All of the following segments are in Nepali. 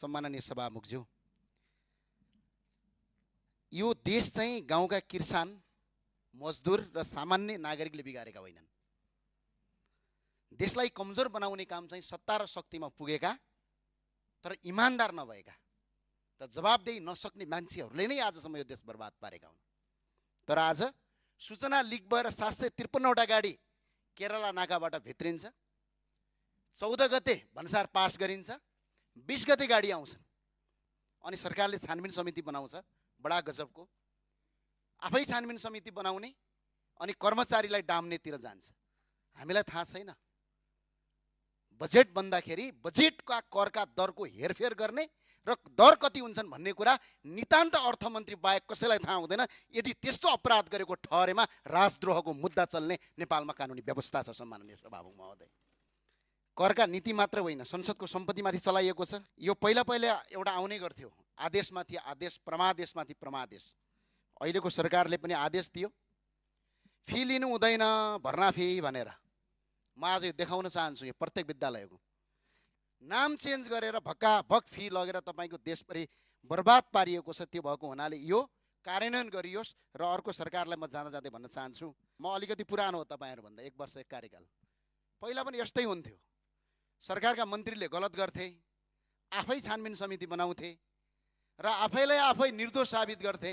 सम्माननीय सभामुखज्यू, यो देश चाहिँ गाउँका किसान, मजदुर र सामान्य नागरिकले बिगारेका होइनन्। देशलाई कमजोर बनाउने काम चाहिँ सत्ता र शक्तिमा पुगेका तर इमानदार नभएका र जवाबदेही नसक्ने मान्छेहरूले नै आजसम्म यो देश बर्बाद पारेका हुन्। तर आज सूचना लिक भएर 753वटा गाडी केरला नाकाबाट भित्रिन्छ, 14 गते भन्सार पास गरिन्छ, 20 गते गाडी आउँछन् अनि सरकारले छानबिन समिति बनाउँछ। बडा गजबको, आफै छानबिन समिति बनाउने अनि कर्मचारीलाई डाम्नेतिर जान्छ। हामीलाई थाहा छैन बजेट बन्दाखेरि बजेटका करका दरको हेरफेर गर्ने र दर कति हुन्छन् भन्ने कुरा नितान्त अर्थमन्त्री बाहेक कसैलाई थाहा हुँदैन। यदि त्यस्तो अपराध गरेको ठहरेमा राजद्रोहको मुद्दा चल्ने नेपालमा कानुनी व्यवस्था छ। सम्माननीय सभामुख महोदय, करका नीति मात्र होइन, संसदको सम्पत्तिमाथि चलाइएको छ। यो पहिला एउटा आउने गर्थ्यो, आदेशमाथि आदेश, परमादेशमाथि परमादेश। अहिलेको सरकारले पनि आदेश दियो, फी लिनु हुँदैन भर्ना फी भनेर। म आज यो देखाउन चाहन्छु। यो प्रत्येक विद्यालयको नाम चेन्ज गरेर भक्काभक फी लगेर तपाईँको देशभरि बर्बाद पारिएको छ। त्यो भएको हुनाले यो कार्यान्वयन गरियोस्। र अर्को सरकारलाई म जाँदा जाँदै भन्न चाहन्छु, म अलिकति पुरानो हो तपाईँहरूभन्दा, 1 वर्ष 1 कार्यकाल। पहिला पनि यस्तै हुन्थ्यो, सरकारका मन्त्रीले गलत गर्थे, आफै छानबिन समिति बनाउँथे र आफैलाई आफै निर्दोष साबित गर्थे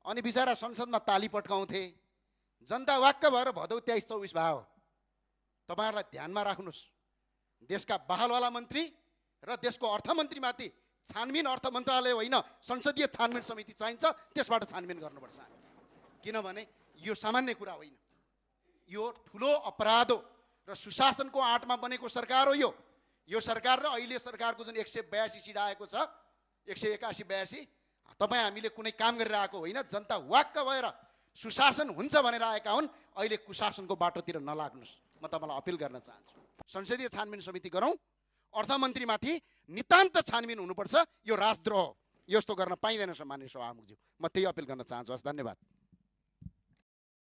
अनि बिचारा संसदमा ताली पट्काउँथे। जनता वाक्क भएर भदौ 23-24 भयो। तपाईहरुलाई ध्यानमा राख्नुस्, देशका बहालवाला मन्त्री र देशको अर्थमन्त्रीमाथि छानबिन अर्थ मन्त्रालय होइन संसदीय छानबिन समिति चाहिन्छ। त्यसबाट छानबिन गर्नुपर्छ हामी, किनभने यो सामान्य कुरा होइन, यो ठुलो अपराध हो र सुशासनको आँटमा बनेको सरकार हो यो सरकार। र अहिले सरकारको जुन 182 सिट आएको छ, 181-82, तपाईँ हामीले कुनै काम गरिरहेको होइन। जनता वाक्क भएर सुशासन हुन्छ भनेर आएका हुन्। अहिले कुशासनको बाटोतिर नलाग्नुस्, म तपाईलाई अपिल गर्न चाहन्छु। संसदीय छानबिन समिति गरौँ, अर्थमन्त्रीमाथि नितान्त छानबिन हुनुपर्छ। यो राजद्रोह, यस्तो गर्न पाइँदैन। सम्माननीय सभामुखज्यू, म त्यही अपिल गर्न चाहन्छु। हस्, धन्यवाद।